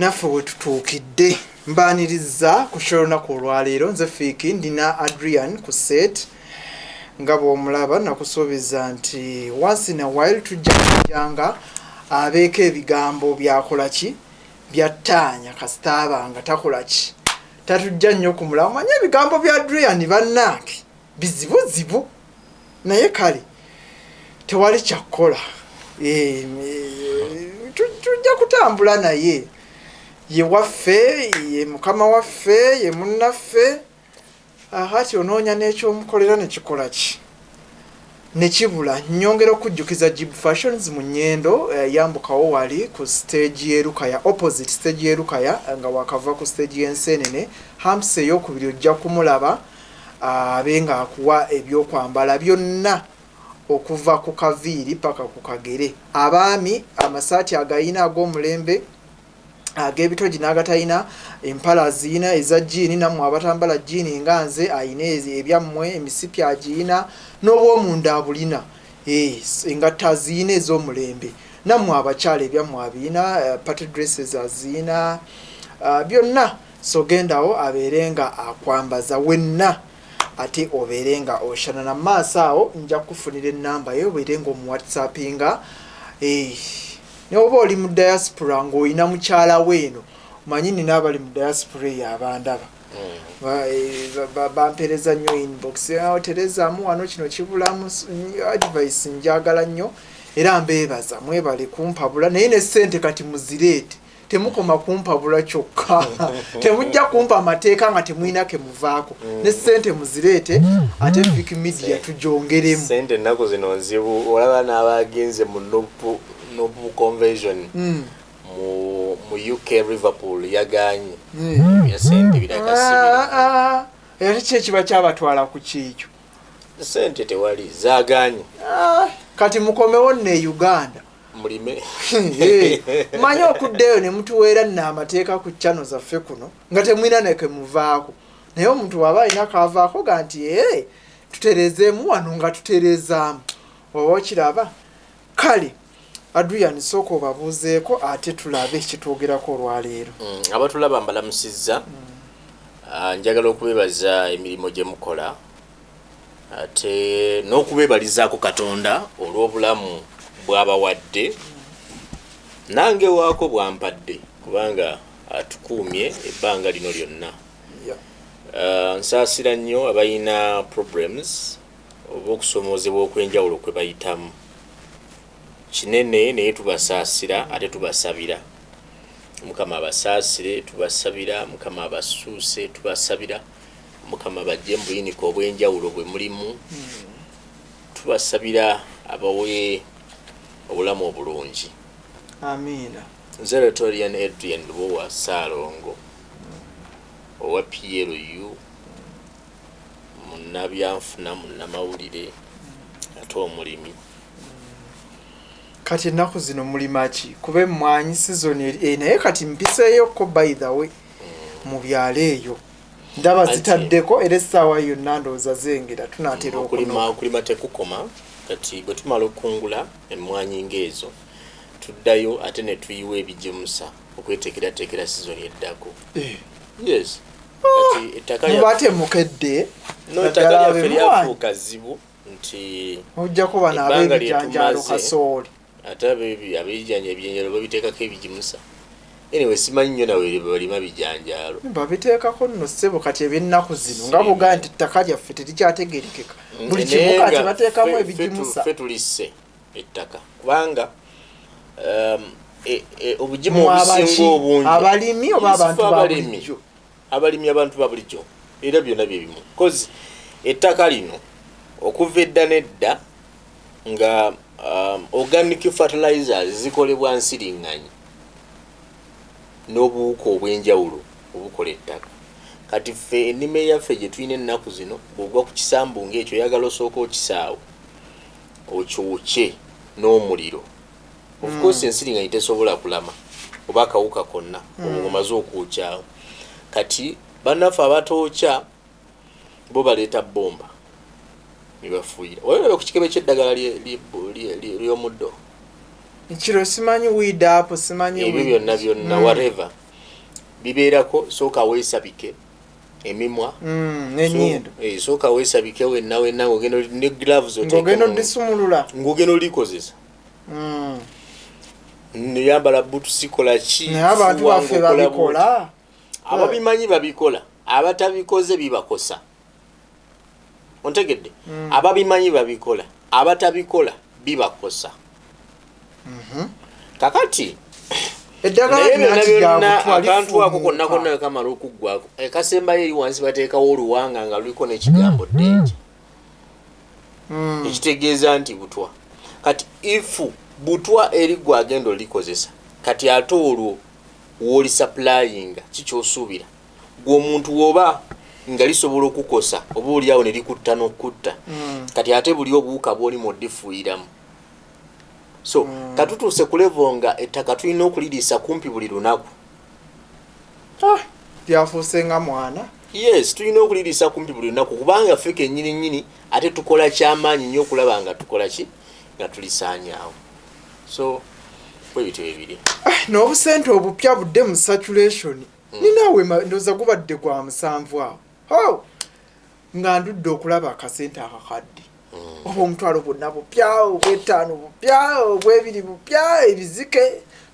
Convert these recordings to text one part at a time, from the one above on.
naffe wetutuukidde mbaaniriza ku show olunaku olwaleero nze Fiiki ndina Adrian ku set nga bw'omulaba nakusuubiza nti once in a while tujja kujjanga abeeko ebigambo byakolaki byattaanya kasitaaba nga takolaki tatujja nnyo ku mulamu manya ebigambo bya Adrian bannange bizibuzibu naye kale tewali kyakkola tujja kutambula naye ye waffe ye mukama waffe ye munnaffe hati onoonya n'ekyomukolera nekikola ki nekibula nyongera okujjukiza Jib Fashions mu Nnyendo yambukawo wali ku stage y'Erukaya opposite stage y'Erukaya nga wakava ku stage y'Ensenene Hamse ey'okubiri ojja kumulaba abenga akuwa ebyokwambala byonna okuva ku kaviiri paka ku kagere abaami amasaati agayina ag'omulembe ag'ebitogi n'agatayina empala ziyina eza jiini nammwe abatambala jiini nga nze ayina ebyammwe emisipi agiina n'obwomunda abulina engatta aziyina ez'omulembe nammwe abakyala ebyammwe abiyina party dresses aziyina byonna so gendawo abeerenga akwambaza wenna ate obeerenga oshana na maaso awo nja kufunira ennamba yo obeerenga omuwhatsappinga n'oba oli mu diaspora ng'olina mukyala weeno manyi nina abali mu diaspora eyo abandaba bampereza nnyo inbox terezaamu wano kino kibulamu advice njagala nnyo era mbeebaza mwebale kumpabula naye ne ssente kati muzireete temukoma kumpabula kyokka temujja kumpa amateeka nga temwina ke muvaako ne ssente muzireete ate Fiiki Media tujongeremu ssente ennaku zino nzibu olaba n'abagenze mu Nobu convention mu UK Liverpool yaganye ya sente birakasibira era kiba kyabatwala ku kiikyo sente tewali zaganye kati mukomewo ne Uganda mulime manyi okuddeyo ne mutuweera nna amateeka ku channel zaffe kuno nga temwina neke muvaako naye omuntu waba alina kaavaako ga nti tuterezeemu wano nga tuterezaamu oba okiraba kale Adrian soko babuzeeko ate tulabe ekitwogerako olwaleero abatulaba mbalamusizza njagala okubeebaza emirimu gye mukola ate n'okubeebalizaako Katonda olw'obulamu bw'abawadde nange waako bwampadde kubanga atukuumye ebbanga lino lyonna nsaasira nnyo abalina problems oba okusomoozebwa okwenjawulo kwe bayitamu kinene naye tubasaasira ate tubasabira Mukama abasaasire tubasabira Mukama abasuuse tubasabira Mukama bajje mu buyinike obw'enjawulo bwe mulimu tubasabira abawe obulamu obulungi amiina nze Retorian Adrian Lubowa Saalongo owa PLU munnabyanfuna munnamawulire ate omulimi kati ennaku zino mulima ki kuba emmwanyi season naye kati mpiseeyoko by the way mu byalo eyo ndaba zitaddeko era essaawa yonna ndowooza zengera tunaatera okulima tekukoma kati bwe tumala okungula emmwanyi ng'ezo tuddayo ate ne tuyiwa ebijimusa okweteekerateekera season eddako yes kati ettaka mubatemukedde ettaka lyaffe lyafuuka zibu nti ojjako bano ab'ebijanjaalo kasooli ate ab'ebijanja ebyenjalo babiteekako ebijimusa anyway simanyi nnyo nawe balima bijanjaalo babiteekako nno ssebo kati eby'ennaku zino nga bugaa nti ettaka lyaffe terikyategerekeka buli kimu kati bateekamu ebijimusa ffe tulisse ettaka kubanga obugimu obusinga obungi abalimi oba abantu babulijjo abalimi abantu babulijjo era byonna bye bimu kozi ettaka lino okuva edda nedda nga organic fertilizers zikolebwa nsiriŋŋanyi n'obuwuka obw'enjawulo obukola ettaka kati ffe ennime yaffe gye tulina ennaku zino bw'ogwa ku kisambu ng'ekyo oyagala osooka okisaawo okyokye n'omuliro of course ensiriŋŋanyi tesobola kulama oba akawuka konna obumaze okwokyawo kati bannaffe abatookya bo baleeta bbomba nibafuuyira olaba ku kikebe ky'eddagala ly'omuddo Chiro simanyi weed up simanyi ebyo byonna whatever bibeerako sooka weesabike emimwa n'ennyindo sooka weesabike wenna ng'ogenda ne gloves ng'ogenda oddisumulula ng'ogenda olikozesa neyambala butusi kola ki naye abantu baffe babikola ababimanyi babikola abatabikoze bibakosa ontegedde ababimanyi babikola abatabikola bibakosa kakati akantu ako konna konna wekamala okuggwako ekasembayo eri wansi bateekawo oluwanga nga luliko n'ekigambo ddenje ekitegeeza nti butwa kati ifu butwa eri gwe agenda olikozesa kati ate olwo w'oli supplyinga kikyosuubira gwe omuntu woba nga lisobola okukosa oba oliawo ne likutta n'okutta kati ate buli obuwuka bw'oli moddifuuyiramu so katutuuse ku level nga ettaka tulina okuliriisa kumpi buli lunaku lyafuuse nga mwana yes tulina okuliriisa kumpi buli lunaku kubanga ffe kennyini ate tukola kyamaanyi nnyo okulaba nga tukola ki nga tulisaanyaawo so bwe bityo ebiri n'obusente obupya budde mu saturation ninaawe ndoza gubadde gwa 7 awo nga ndudde okulaba akasente akakadde oba omutwalo bwonna bupya obw'ettaano bupya obw'ebiri bupya ebizike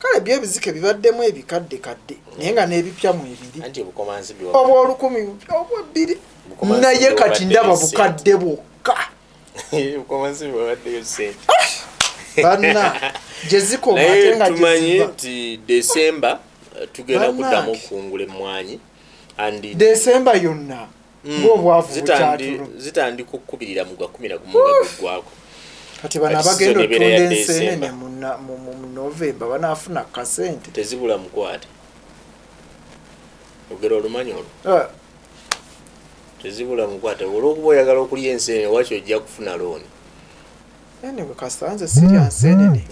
kale byebizike bibaddemu ebikadde naye nga n'ebipya mu ebiri oba 10 bupya obw'ebbiri naye kati ndaba bukadde bwokka banna gyezikoma ate nga tumanyi nti December tugenda kuddamu okukungula emmwanyi December yonna ng'obwavu bukyatulo zitandika okukubirira mu gwa 11 gaggwako kati bano abagenda otunda enseenene mu November banaafuna kasente tezibula mukwate ogera olumanyi olwo tezibula mukwate olw'okuba oyagala okulya enseenene wakyo ojja kufuna looni anyway kasanze sirya nseenene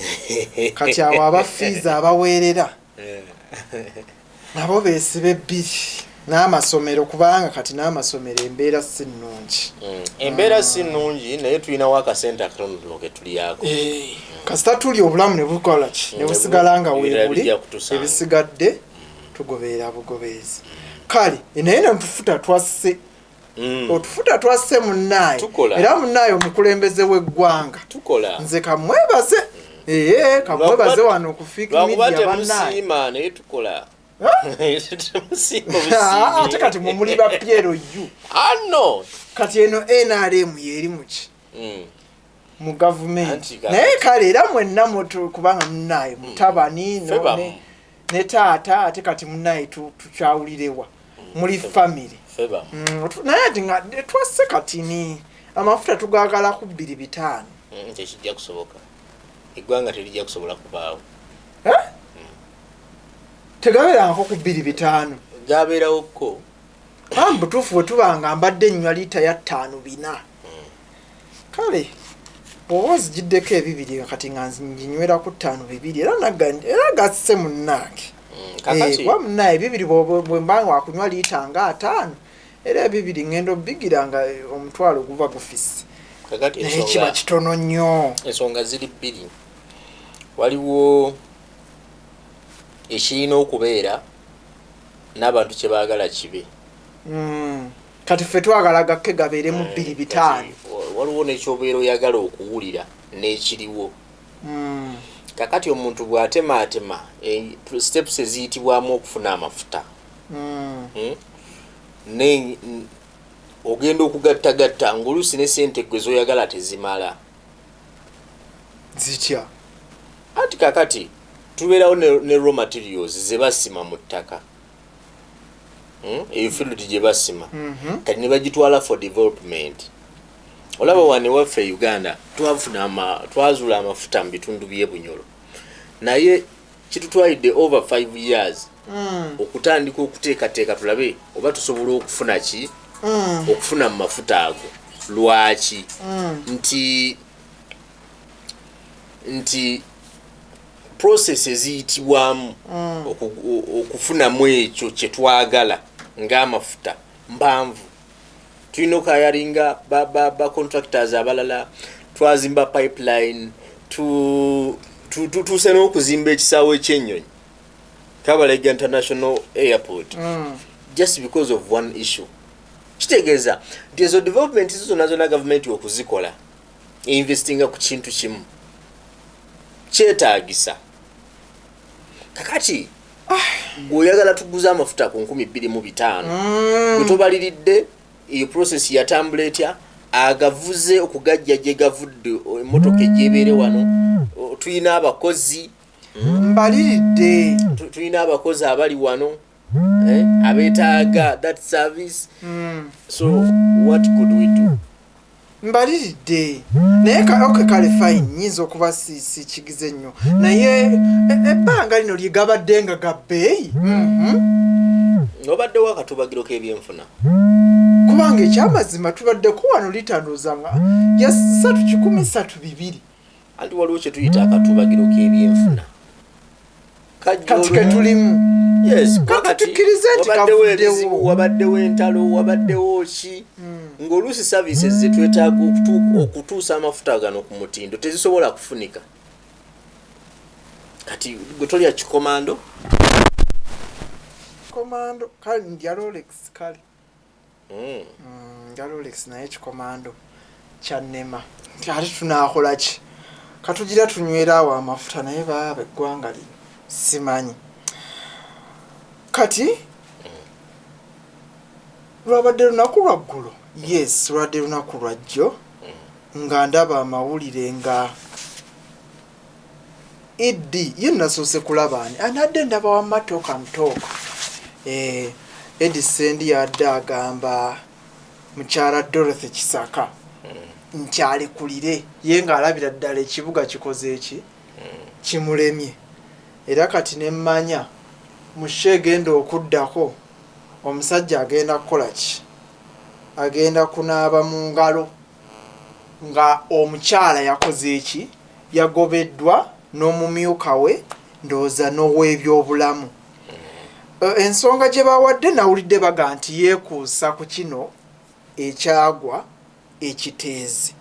kati awo abafiiza abaweerera nabo beesibe bbiri n'amasomero kubanga kati n'amasomero embeera si nnungi embeera si nnungi naye tulinawo akasente akatonotono ke tuliyako kasita tuli obulamu ne bukola ki ne busigala nga weebuli ebisigadde tugoberera bugobeezi kale naye netufuta twasse otufuta twasse munnaye era munnaye omukulembeze w'eggwanga nze kamwebaze kamwebaze wano okufiika media bannaye naye tukola ate kati mumuli ba Piero yu kati eno NRM yeri muki mu gavumenti naye kale era mwenna mutu kubanga munnaye mutabani ne taata ate kati munnaye tukyawulirewa muli family naye ati nga twasse katini amafuta tugagala ku 2-5 tekijja kusoboka eggwanga terijja kusobola kubaawo tegabeerangako ku 2-5 gabeerawoko butuufu bwe tubanga mbadde nnywa liita ya 5-4 kale bw'oba ozigiddeko 2 kati nga nginywera ku 5-2 era gasse munnange kuba munnaye 2 bwe mbanga wakunywa liita nga 5 era 2 ngendo obigira nga omutwalo guba gufisse naye kiba kitono nnyo ensonga ziri 2 waliwo ekirina okubeera n'abantu kye baagala kibe kati ffe twagala gakke gabeeremu 2-5 waliwo n'ekyobeera oyagala okuwulira n'ekiriwo kakati omuntu bw'atemaatema steps eziyitibwamu okufuna amafuta ogenda okugattagatta ng'oluusi ne sente gwe z'oyagala tezimala zitya anti kakati tubeerawo ne raw materials ze basima mu ttaka eyo field gye basima kati ne bagitwala for development olaba wane waffe Uganda twazuula amafuta mu bitundu by'e Bunyoro naye kitutwalidde over 5 years okutandika okuteekateeka tulabe oba tusobola okufuna ki okufuna mu mafuta ago lwaki nti process eziyitibwamu okufunamu ekyo kye twagala ng'amafuta mpanvu tulina okayalinga ba contractors abalala twazimba pipeline tutuuse n'okuzimba ekisaawe ekyennyonyi Kabalega International Airport just because of one issue. Kitegeeza nti ezo development zonna zonna government okuzikola investinga ku kintu kimu kyetaagisa. Kakati gweoyagala tuguza amafuta ku 2,500 gwe tobaliridde iyo process yatambula etya agavuze okugajja gye gavudde emmotoka egyebere wano tuyina abakozi mbaliridde tuyina abakozi abali wano abetaaga that service so what could we do? mbaliridde naye kale fine nyinza okuba si kigize nnyo naye ebbanga lino lyegabadde nga gabbeeyi obaddewo akatubagiro k'ebyenfuna kubanga ekyamazima tubaddeko wano litanduuza nga ya 3,132 anti waliwo kye tuyita akatubagiro k'ebyenfuna kati ketulimu yes katukkirize nti kavuddewo wabaddewo entalo wabaddewo ki ng'oluusi services zetwetaaga okutuusa amafuta gano ku mutindo tezisobola kufunika kati gwe tolya kikomando kale ndya Rolex kale ndya Rolex naye kikomando kyannema nti ate tunaakola ki katugira tunywera awo amafuta naye baaba eggwanga lino simanyi kati lwabadde lunaku lwaggulu yes lwadde lunaku lwajjo nga ndaba amawulire nga Eddi ye nasoose kulaba ani anadde ndaba wa matoka mtoka Eddi Sendi yadde agamba mukyala Dorothy Kisaka nkyalekulire ye ng'alabira ddala ekibuga kikoze eki kimulemye era kati nemmanya mushe genda okuddako omusajja agenda kukola ki agenda kunaaba mu ngalo nga omukyala yakoze eki yagobeddwa n'omumyuka we ndowooza n'ow'ebyobulamu ensonga gye bawadde nawulidde baga nti yeekuusa ku kino ekyagwa ekiteezi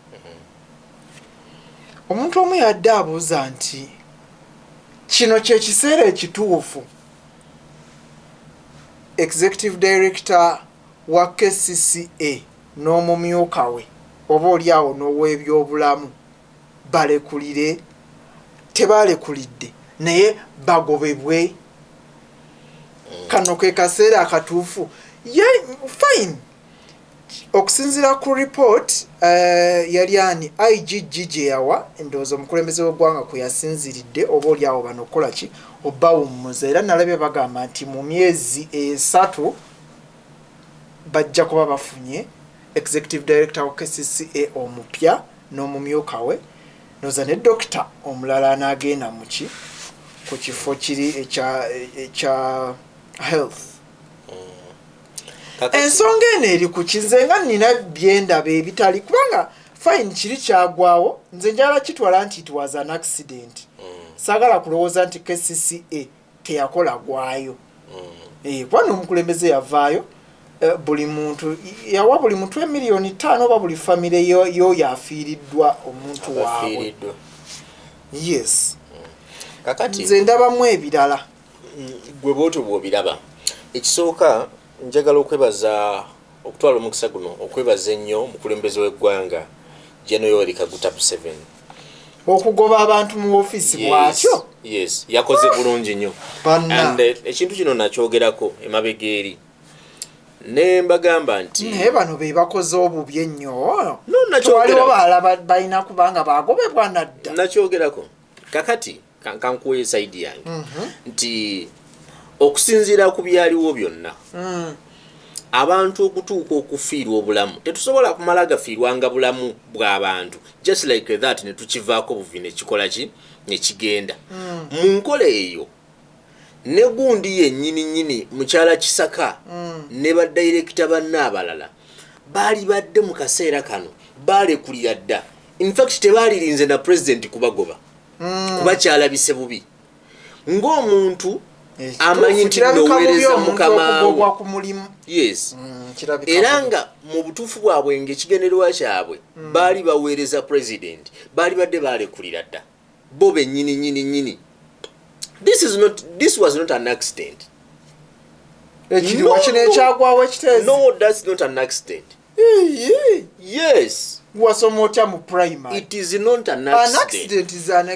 omuntu omu yadde abuuza nti kino kye kiseera ekituufu executive director wa KCCA n'omumyuka we oba oliawo n'ow'ebyobulamu balekulire tebalekulidde naye bagobebwe kano ke kaseera akatuufu ye fine okusinziira ku report yali ani IGG gye yawa endowooza omukulembeze w'eggwanga kwe yasinziridde oba oliawo bano okukola ki obbawummuza era nalabye bagamba nti mu myezi 3 bajja kuba bafunye executive director wa KCCA omupya n'omumyuka we noza ne dokita omulala anaagenda muki ku kifo kiri ekya health ensonga eno eri ku kinze nga nina byendaba ebitali kubanga fine kiri kyagwawo nze njala kitwala nti it was an accident saagala kulowooza nti KCCA teyakola gwayo kubanga omukulembeze yavaayo buli muntu yawa buli muntu $1,500,000 oba buli famire yo yafiiriddwa omuntu waabwe yes kakati nze ndabamu ebirala gwe bwotyo bw'obiraba ekisooka njagala okwebaza okutwala omukisa guno okwebaza ennyo omukulembeze w'eggwanga General Yoweri Kaguta Museveni okugoba abantu mu ofiisi bwatyo yes yakoze bulungi nnyo and ekintu kino nakyogerako emabega eri ne mbagamba nti naye bano be bakoze obubi ennyo waliwo balala balina kubanga bagobebwa nadda nakyogerako kakati kankuwe saidi yange nti okusinziira ku byaliwo byonna abantu okutuuka okufiirwa obulamu tetusobola kumala gafiirwanga bulamu bw'abantu just like that ne tukivaako buvi ne kikola ki ne kigenda mu nkola eyo ne gundi yennyini mukyala Kisaka ne badirekita banna abalala baali badde mu kaseera kano baalekulira dda in fact tebaalirinze na president kubagoba kuba kyalabise bubi ng'omuntu amanyi nti noweereza mukama yes era nga mu butuufu bwabwe ng'ekigendererwa kyabwe baali baweereza president baali badde baalekulira dda bo bennyini This was not an accident. Ekiriwa kino ekyagwawo ekiteezi. No, that's not an accident. Yes. Wasoma otya mu primary? It is not an accident. An accident is an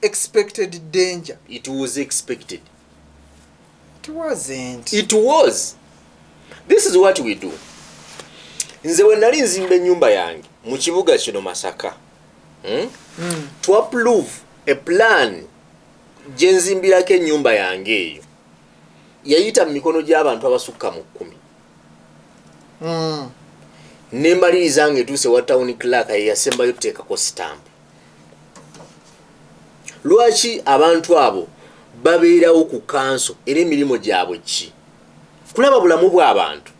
expected danger. It was expected. It wasn't. It was. This is what we do. Nze we nali nzimba ennyumba yange mu kibuga kino Masaka. To approve a plan gye nzimbirako ennyumba yange eyo yayita mu mikono gy'abantu abasukka mu 10. Nembaliriza ng'etuuse wa town clerk yasembayo tuteekako stamp. Lwaki abantu abo babeerawo ku kanso era emirimu gyabwe ki? Kulaba bulamu bw'abantu.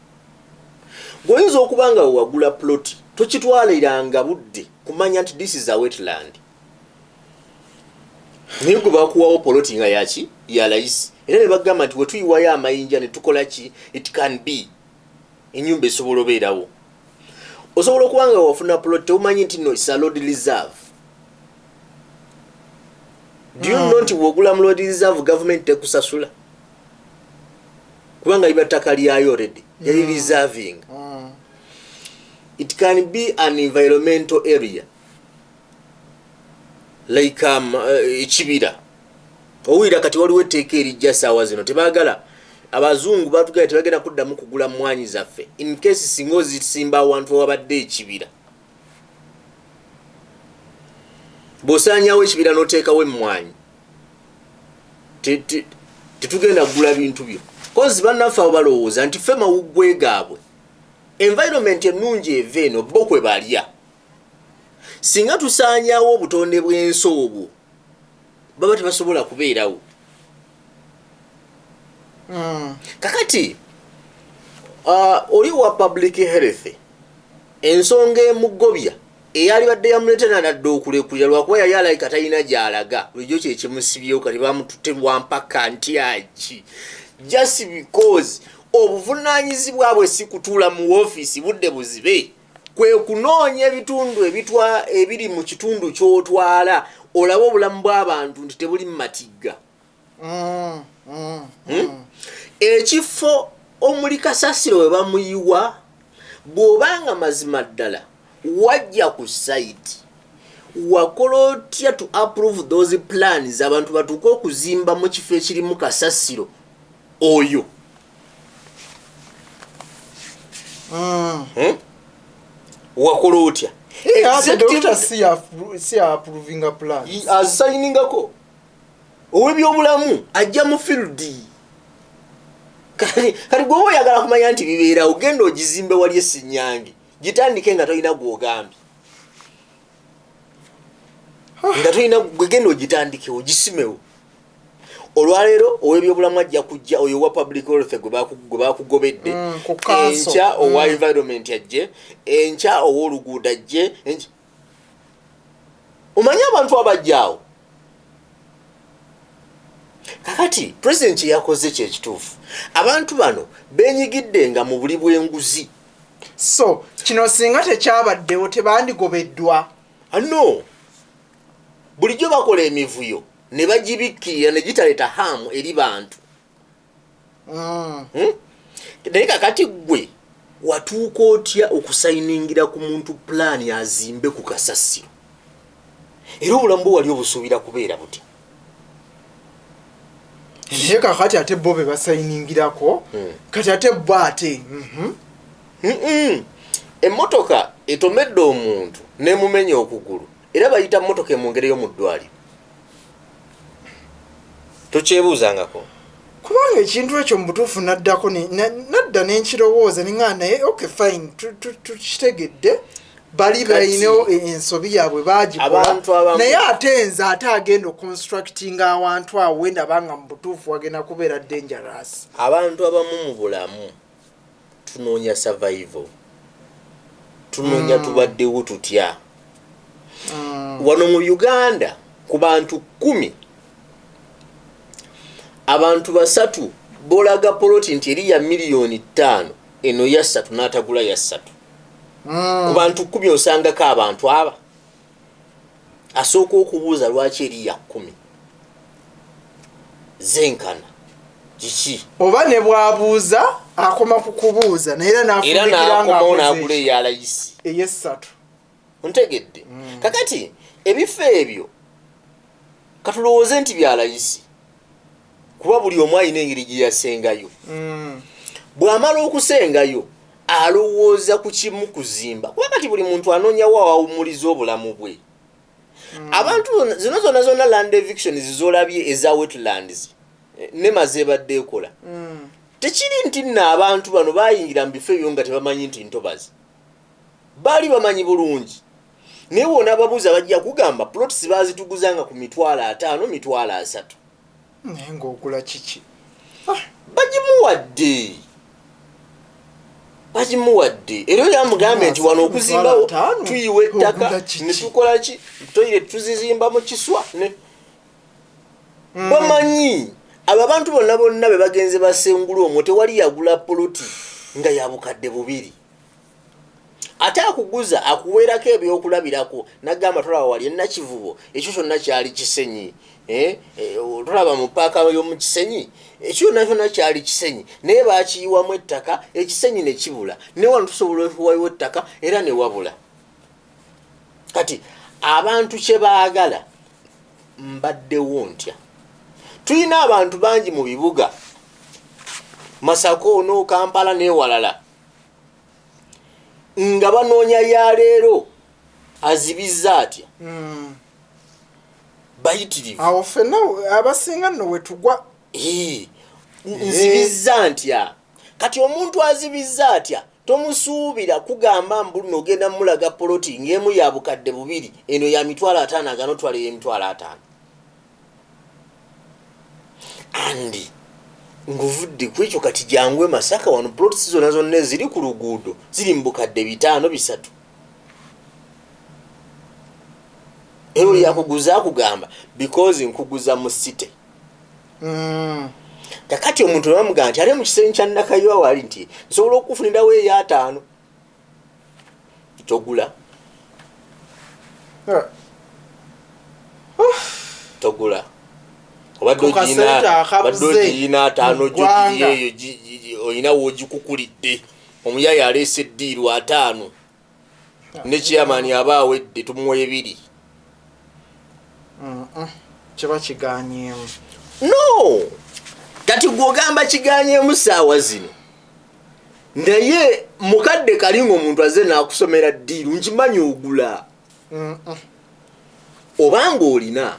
Goyinza okuba nga wagula ploti tokitwaliranga budde kumanya nti this is a wetland. Naye gwe bakuwawo poloti nga yaki ya layisi era ne bagamba nti wetuyiwayo amayinja ne tukola ki it can be ennyumba esobola obeerawo. Osobola okuba nga wafuna poloti tewumanyi nti no isa road reserve. Do you know nti bw'ogula mu road reserve government tekusasula kubanga liba ttaka lyayo already yali reserving. It can be an environmental area like ekibira. Owira kati waliwo etteeka erijja ssaawa zino tebaagala abazungu batugala tebagenda kuddamu kugula mmwanyi zaffe in case singa ozisimba awantu wabadde ekibira. Bw'osaanyawo ekibira n'oteekawo emmwanyi tetugenda kugula bintu byo kozi bannaffe abo balowooza nti ffe mawuggwe gaabwe environment ennungi eva eno bo kwe balya. Singa tusaanyawo obutonde bw'ensi obwo baba tebasobola kubeerawo. Kakati oli wa public health ensonga emugobya eyali badde yamuleetera nadde okulekulira lwakuba yali alayika talina gy'alaga bulijjo kye kimusibyewo kati bamututte lwampaka nti aki just because obuvunaanyizibwa bwe si kutuula mu woofiisi budde buzibe kwe kunoonya ebitundu ebiri mu kitundu ky'otwala olabe obulamu bw'abantu nti tebuli mu matigga. Ekifo omuli kasasiro we bamuyiwa bw'obanga mazima ddala wajja ku site wakola otya to approve those plans abantu batuuke okuzimba mu kifo ekirimu kasasiro oyo. Wakola otya? Approving a plan. Asainingako ow'ebyobulamu ajja mu field. Kati gwe oyagala kumanya nti bibeera ogenda ogizimbe wali esinyange gitandike nga tolina gw'ogambye. Nga tolina gwegenda ogitandike ogisimewo. Olwaleero ow'ebyobulamu ajja kujja oyo wa public health gwe bakugobedde. Enkya owa environment ajje, enkya ow'oluguudo ajje. Omanye abantu abajjaawo. Kakati president yakoze kye kituufu. Abantu bano beenyigidde nga mu buli bw'enguzi. So kino singa tekyabaddewo tebandigobeddwa. No. Bulijjo bakola emivuyo ne bagibikkirira ne gitaleeta haamu eri bantu. Naye kakati gwe watuuka otya okusayiningira ku muntu pulaani azimbe ku kasasiro era obulamu bwe wali obusuubira kubeera buti. Naye kakati ate bo be basayiningirako kati ate bo ate emmotoka etomedde omuntu n'emumenya okugulu era bayita mmotoka mu ngeri y'omu ddwaliro. Tokyebuuzangako kubanga ekintu ekyo mu butuufu naddako nadda n'enkirowooza neŋŋaa naye okay fine tukitegedde bali balina ensobi yaabwe baagikola naye ate nze ate agenda oconstructinga awantu awo wenda banga mu butuufu wagenda kubeera dangerous. Abantu abamu mu bulamu tunoonya survival, tunoonya tubaddewo tutya. Wano mu Uganda ku bantu 10 abantu 3 bolaga poloti nti eri ya miliyoni 5 eno ya 3 n'atagula ya 3. Ku bantu 10 osangako abantu aba asooka okubuuza lwaki eri ya 10. zenkana kiki oba ne bwabuuza akoma kukubuuza naye era n'akomawo n'agula nafunikiranga eya layisi ey'essatu ontegedde kakati ebifo ebyo katulowooze nti bya layisi kuba buli omu alina engeri gye yasengayo bw'amala okusengayo alowooza ku kimu kuzimba kuba kati buli muntu anoonyawo awawumuliza obulamu bwe abantu zino zonna land eviction zizolabye eza wetlands ne mazebadde ekola tekiri nti nno abantu bano bayingira mu bifo ebyo nga tebamanyi nti ntobazi baali bamanyi bulungi naye wona ababuuza bajja kugamba plots bazituguzanga ku 5,000 3,000 naye ng'ogula kiki bagimuwadde era yamugambe nti wano okuzimbawo tuyiwa ettaka ne tukola ki toyire tuzizimba mu kiswa ne bamanyi abo abantu bonna be bagenze basengula omwo tewali yagula poloti nga yabukadde 2 ate akuguza akuweerako ebyokulabirako nagamba tolaba wali ennakivubo ekyo kyonna kyali kisenyi tolaba mu paaka y'omu kisenyi ekyo kyonna kyali kisenyi naye baakiyiwamu ettaka ekisenyi ne kibula ne wano tusobola okuwayo ettaka era ne wabula kati abantu kye baagala mbaddewo ntya tulina abantu bangi mu bibuga Masako no Kampala n'ewalala nga banoonya ya leero azibizza atya bayitirivu awo ffenna abasinga nno we tugwa nzibizza ntya kati omuntu azibizza atya tomusuubira kugamba mbulu nogenda mulaga poloti ng'emu ya bukadde 2 eno ya 50,000 aganotwala ye 50,000 andi nguvudde kwekyo kati jangwe Masaka wano plots zonna eziri ku luguudo ziri mu bukadde 5-3 eyo yakuguza kugamba because nkuguza mu city kakati omuntu bamugamba nti ali mu kisenyi kya Nakayiwa wali nti nsobola okufunirawo eya 5 togula obadde ogiyina 5 gyogiri eyo oyina wogikukulidde omuyaya aleese eddiiru 5 ne chairman aba awedde tumuwa 2 kiba kiganyeemu no kati gwogamba kiganyeemu saawa zino naye mukadde kalinga omuntu aze n'akusomera ddiiru nkimanyi ogula obanga olina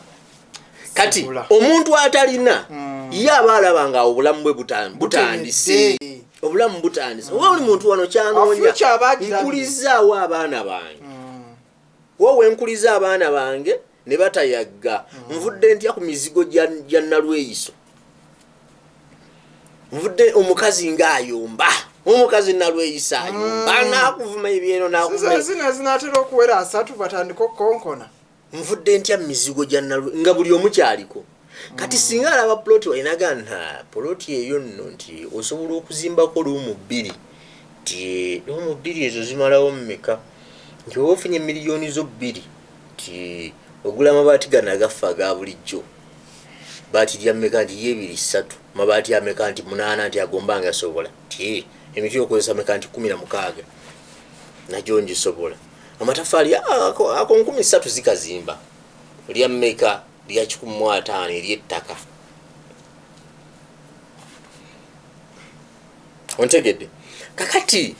kati omuntu atalina ye aba alabanga obulamu bwe butandise obulamu butandise oba oli muntu wano kyanoonya nkulizaawo abaana bange wowe nkuliza abaana bange ne batayagga nvudde ntya ku mizigo gya Nalweyiso nvudde omukazi ng'ayomba omukazi Nalweyiso ayomba n'akuvuma ebyeno n'akuvuma zinatera okuwera 3 batandika okukonkona nvudde ntya mizigo gya Nalwe nga buli omu kyaliko kati singa alaba ploti wainagana ploti eyo nno nti osobola okuzimbako luumu 2 ti luumu 2 ezo zimalawo mmeka nti ofunye miliyoni zo 2 ti ogula mabaati gana agafa ga bulijjo baati lya mmeka nti ye 2-3 mabaati ameka nti 8 nti agombanga asobola ti emiti okozesa meka nti 16 najo njisobola amatafaali ako 13 zikazimba lya mmeka lya 15 ery'ettaka ontegedde kakati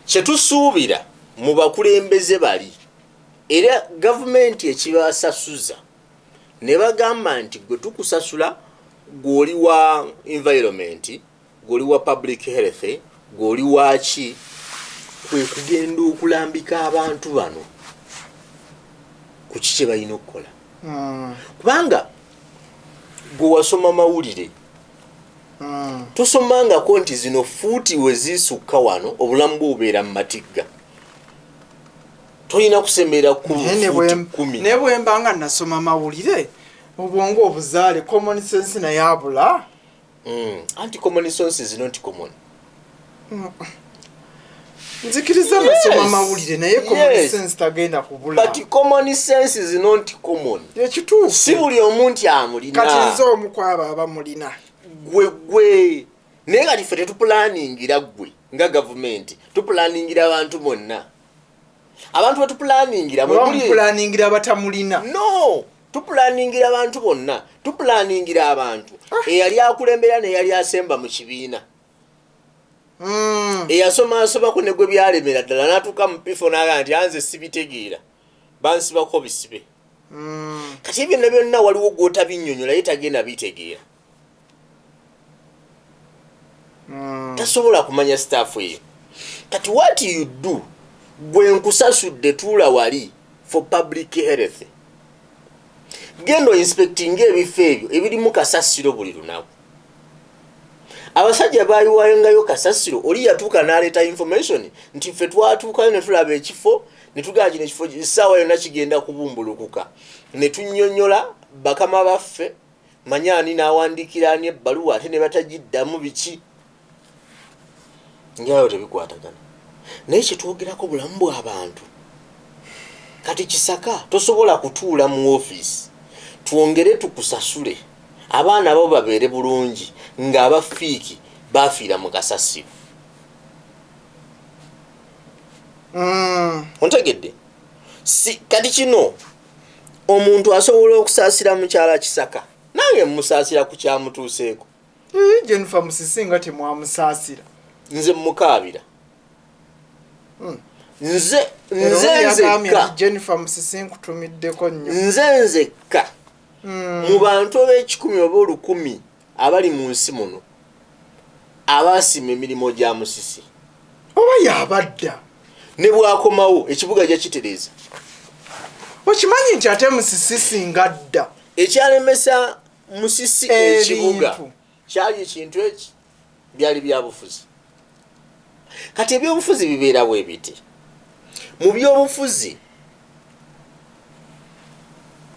kyetusuubira mu bakulembeze bali era gavumenti ekibasasuza ne bagamba nti gwe tukusasula gw'oli wa environment gw'oli wa public health gw'oli waki kwe kugenda okulambika abantu bano ku kiki balina okukola kubanga gwe wasoma mawulire tosomangako nti zino fuuti we zisukka wano obulamu bw'obeera mu matigga tolina kusemera ku fuuti 10 ne bwe mba nga nasoma mawulire obwongo obuzaale common sense naye abula anti common sense is not common nzikiriza nasoma mawulire naye common sense tagenda kubula. But common sense is not common. Ekituufu. Si buli omuntu amulina. Kati nze omukwaba abamulina. Gwe. Naye kati ffe tetupulaningira gwe nga gavumenti. Tupulaningira abantu bonna. Abantu batupulaningira mupulaningira abatamulina. No. Tupulaningira abantu bonna. Tupulaningira abantu. Eyali akulembera n'eyali asemba mu kibiina. Eyasoma asomako ne gwe byalemera ddala n'atuuka mu pifo n'agamba nti anze sibitegeera bansibako bisibe. Kati byonna byonna waliwo gw'otabinnyonnyola ye tagenda bitegeera. Tasobola kumanya staafu eyo. Kati what you do gwe nkusasudde tuula wali for public health. Genda inspecting ebifo ebyo ebirimu kasasiro buli lunaku. Abasajja bayiwayengayo kasasiro oli yatuuka n'aleeta information nti ffe twatuukayo ne tulaba ekifo ne tugaa kino ekifo essaawa yonna kigenda kubumbulukuka ne tunnyonnyola bakama baffe manyaani n'awandiikira ani ebbaluwa ate ne batagiddamu biki ngerayo tebikwatagana. Naye kyetwogerako bulamu bw'abantu kati Kisaka tosobola kutuula mu ofiisi twongere tukusasule abaana abo babeere bulungi ng'abafiiki bafiira mu kasasiro. Ontegedde? Si kati kino omuntu asobola okusaasira mukyala Kisaka nange musaasira ku kyamutuuseeko. Jennifer Musisi nga temwamusaasira. Nze mukaabira. Nze nzekka. Jennifer Musisi nkutumiddeko nnyo. Nze nzekka. Mu bantu ab'ekikumi oba olukumi abali mu nsi muno abaasima emirimu gya Musisi. Oba yabadda. Ne bwakomawo ekibuga gye kitereeza. Okimanyi nti ate Musisi singa dda. Ekyalemesa Musisi ekibuga kyali ekintu eki byali byabufuzi. Kati ebyobufuzi bibeerawo ebiti. Mu byobufuzi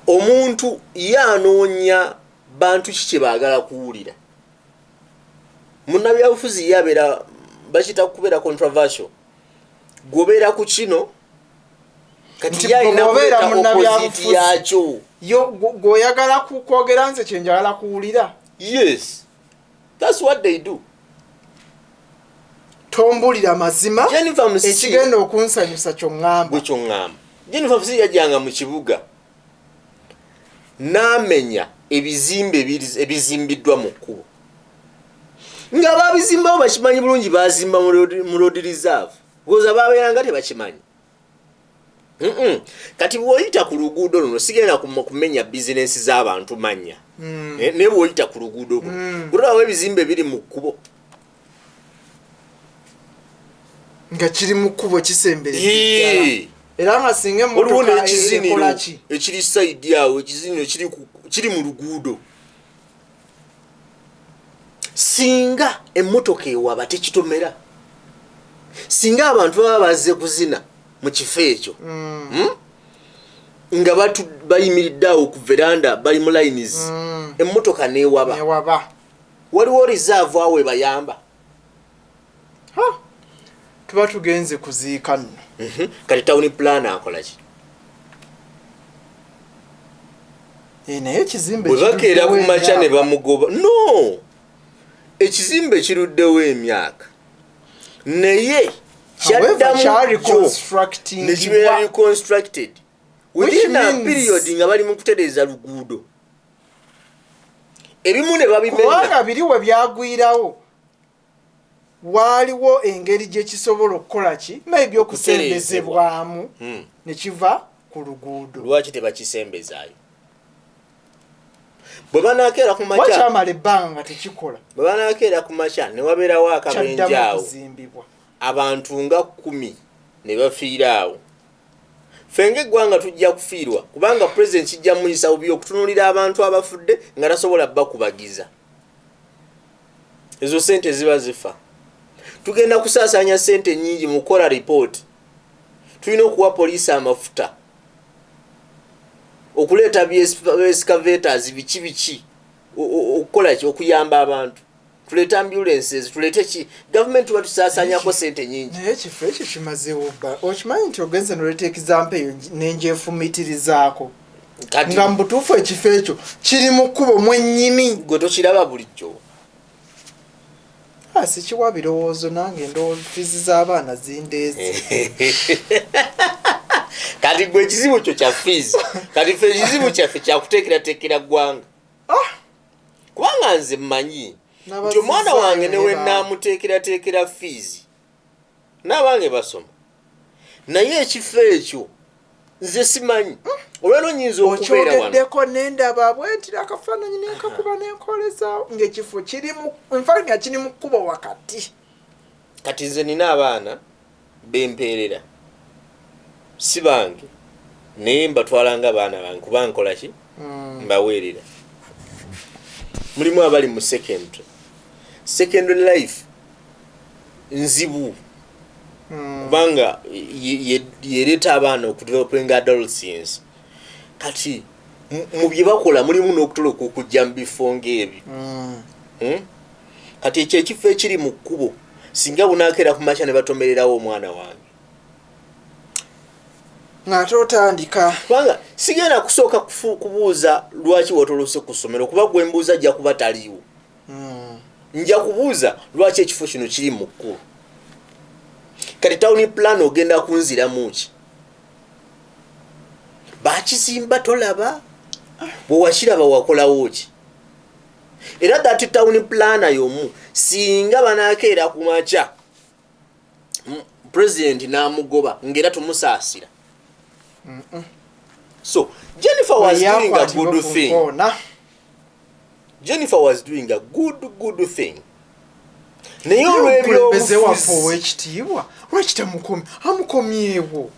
omuntu yanoonya bantu kiki baagala kuwulira. Munnabyabufuzi yabeera bakita kubeera controversial. Gobeera ku kino kati yalina kubeera opposite yakyo. Yo goyagala kwogera nze kye njagala kuwulira. Yes. That's what they do. Tombulira mazima ekigenda okunsanyusa ky'oŋŋamba. Bwe ky'oŋŋamba. Jennifer Musisi yajjanga mu kibuga n'amenya ebizimbe ebizimbiddwa mu kkubo. Nga baabizimbawo bakimanyi bulungi baazimba mu road reserve. Goza baabeeranga tebakimanyi. Kati bw'oyita ku luguudo luno sigenda kumenya bizinensi z'abantu mannya. Naye bw'oyita ku luguudo kuno kulabawo ebizimbe biri mu kkubo. Nga kiri mu kkubo kisemberera. Era nga singa emmotoka ekola ki? Ekiri side awo ekiziniro kiri mu luguudo. Singa emmotoka ewaba tekitomera. Singa abantu baba bazze kuzina mu kifo ekyo. Nga bayimiridde awo ku veranda bali mu lines. Emmotoka neewaba. Waliwo reserve awo ebayamba. Tuba tugenze kuziika nno. Kati town plan akola ki? Naye ekizimbe bwe bakeera ku makya ne bamugoba. No! Ekizimbe kiruddewo emyaka. Naye kyaddamu ne kibeera reconstructed. Within a period nga bali mu kutereeza luguudo. Ebimu ne babimenya. Kubanga biri we byagwirawo. Waliwo engeri gye kisobola okukola ki? Maybe okusembezebwamu ne kiva ku luguudo. Lwaki tebakisembezaayo? Bwe banaakeera ku makya. Wakyamala ebbanga nga tekikola. Bwe banaakeera ku makya ne wabeerawo akabenje awo. Abantu nga 10 ne bafiira awo. Ffe ng'eggwanga tujja kufiirwa kubanga President kijja muyisa bubi okutunuulira abantu abafudde nga tasobola bakubagiza. Ezo ssente ziba zifa. Tugenda kusaasaanya ssente nnyingi mu kukola report. Tulina okuwa poliisi amafuta. Okuleeta excavators biki okukola ki okuyamba abantu. tulete ambulances tulete ki government watusasanyako sente nyingi naye ekifo ekyo kimazeewo bba okimanyi nti ogenze noleta example eyo nenjefumitirizaako nga mu butuufu ekifo ekyo kiri mu kkubo mwennyini gwe tokiraba bulijjo sikiwa birowoozo nange ndowooza fiizi z'abaana zindeezi kati gwe ekizibu kyo kya fiizi kati fe ekizibu kyaffe kyakuteekerateekera ggwanga kubanga nze mmanyi nti omwana wange newe naamuteekerateekera fiizi n'abange basoma naye ekifo ekyo nze simanyi olwero nyinza okubeera wano okyogeddeko nendaba bwentira akafaananyi nenkakuba nenkolezaawo ng'ekifo kirimu nfa nga kiri mu kkubo wakati kati nze nina abaana bempeerera si bange naye mbatwalanga abaana bange kuba nkola ki mbaweerera mulimu abali mu secondary life nzibu kubanga yereeta abaana okudevelopinga adolescence kati mu bye bakola mulimu n'okutoloka okujja mu bifo ng'ebyo kati ekyo ekifo ekiri mu kkubo singa bunaakeera ku makya ne batomererawo omwana wange ng'ate otandika kubanga sigenda kusooka kubuuza lwaki watolose ku ssomero kuba gwe mbuuza ajja kuba taliiwo nja kubuuza lwaki ekifo kino kiri mu kkubo kati tawuni plan ogenda kunziramu ki bakizimba tolaba bwe wakiraba wakolawo ki era that tawuni plana y'omu singa banaakeera ku makya president n'amugoba ng'era tumusaasira so Jennifer was doing a good thing. Jennifer was doing a good thing. Naye olw'ebyobufuzi waffe ow'ekitiibwa lwaki amukomyewo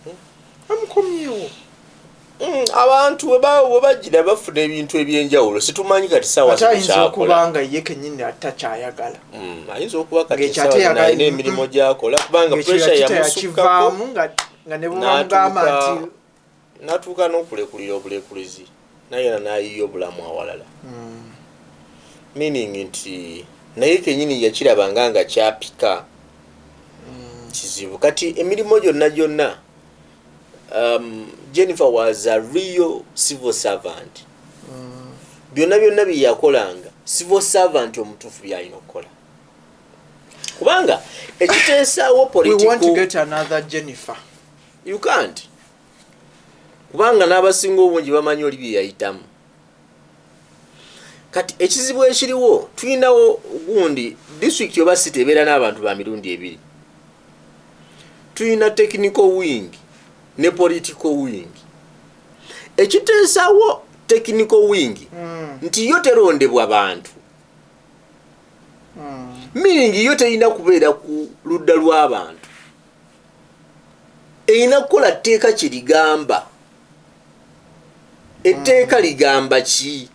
abantu bwe bagira bafuna ebintu ebyenjawulo situmanyi kati sawa ayinza okuba nga ye kennyini atakyayagala ayinza okuba kati sawa alina emirimu gy'akola kubanga pressure yamusukkako nga ne bwamugamba nti natuuka n'okulekulira obulekulizi naye n'ayiya obulamu awalala meaning nti naye kenyini yakirabanga nga kyapika kizibu kati emirimu gyonna Jennifer was a real civil servant byonna bye yakolanga civil servant omutuufu byalina okukola kubanga ekiteesaawo political we want to get another Jennifer you can't kubanga n'abasinga obungi bamanyi oli bye yayitamu kati ekizibu ekiriwo tulinawo gundi district oba city ebeera n'abantu ba mirundi ebiri tulina technical wing ne political wing ekiteesaawo technical wing nti yo terondebwa bantu meaning yo terina kubeera ku ludda lw'abantu erina kukola tteeka kirigamba etteeka ligamba ki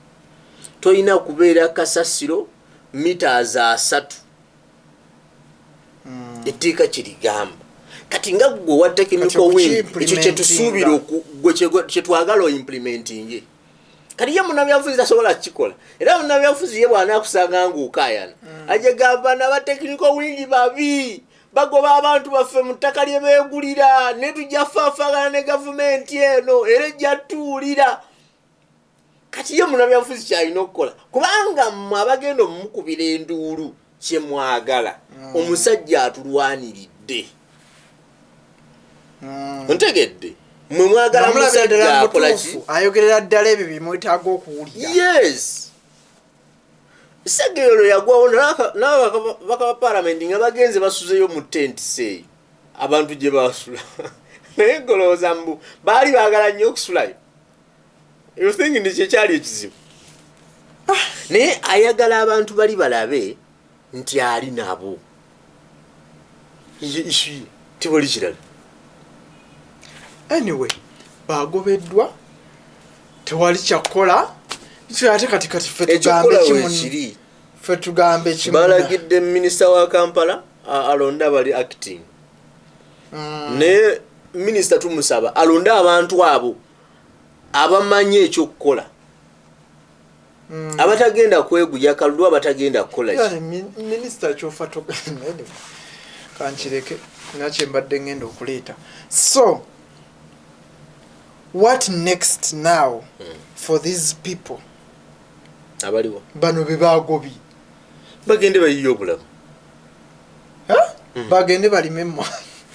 toyina kubeera kasasiro meters 3 etteeka kirigamba kati nga gwe wa technical wing ekyo kyetusuubira kyetwagala implementing kati ye munnabyabufuzi asobola kukikola era munnabyabufuzi ye bw'anaakusanga ng'okaayana ajja gamba n'aba technical wing babi bagoba abantu baffe mu ttaka lye beegulira ne tujja faafaagana ne gavumenti eno era ejja tuwulira kati ye munnabyabufuzi kyalina okukola kubanga mmwe abagenda omumukubira enduulu kye mwagala omusajja atulwaniridde ontegedde mwe mwagala musajja akola ki ayogerera ddala ebyo bimwetaaga okuwulira yes segero yagwawo n'abaka palamenti nga bagenze basuzeyo mu tenti seeyo abantu gye basula naye golowooza mbu baali baagala nnyo okusulayo you think ndi kyekyali ekizibu naye ayagala abantu bali balabe nti ali nabo ishi tiboli kirala anyway bagobeddwa tewali kyakola ate kati ffe tugambe kimu balagidde minisita wa Kampala alonde abali acting ne minisita tumusaba alonde abantu abo abamanyi ekyokukola abatagenda kweguya kalulu abatagenda kukola yani minisita kyofa kankireke nakye mbadde ngenda okuleeta. So what next now for these people abaliwo bano bebagobi bagende bayiye obulamu bagende balime emmwanyi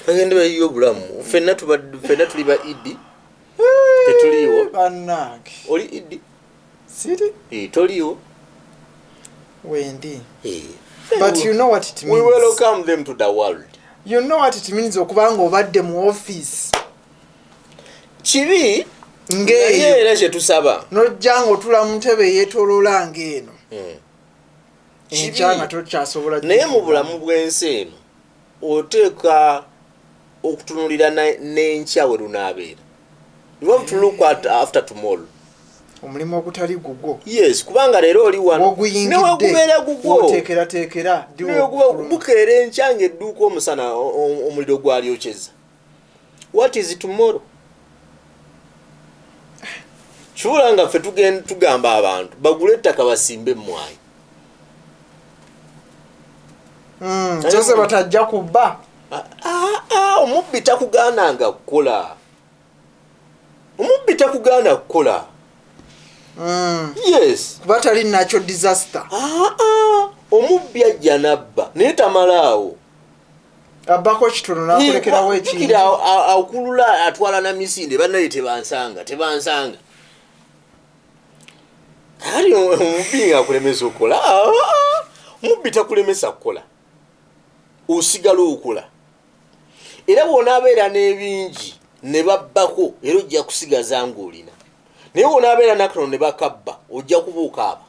bagende bayiye obulamu fenna tuli ba idi tetuliwo bannange oli idi siri toliwo wendi. But you know what it means. We welcome them to the world. You know what it means okubanga obadde mu office kibi ng'eyo era kye tusaba nojjanga otula mu ntebe yeetooloola ng'eno enkya nga tokyasobola. naye mu bulamu bw'ensi eno oteeka okutunulira n'enkya we lunaabeera. You have to look at after tomorrow. Omulimu ogutali gugwo. Yes, kubanga leero oli wano newegubeera gugwo oteekerateekera bukeera enkya ng'edduuka omusana omuliro gwalyokyeza. What is tomorrow? Kiwula nga ffe tugamba abantu bagule ettaka basimbe emmwanyi. Kyose batajja kubba. Omubbi takugaananga kukola. Omubbi takugaana kukola. Yes. Kuba tali nakyo disaster. Omubbi ajja nabba naye tamalaawo. Abbako kitono n'akulekerawo ekintu. Akulula atwala na misinde bannaye tebansanga. Ali omubbi ng'akulemesa okukola. Omubbi takulemesa kukola. Osigala okola. Era bw'onaabeera n'ebingi ne babbako era ojja kusigaza ng'olina. Naye bw'onaabeera nakatono ne bakabba ojja kubuuka aba.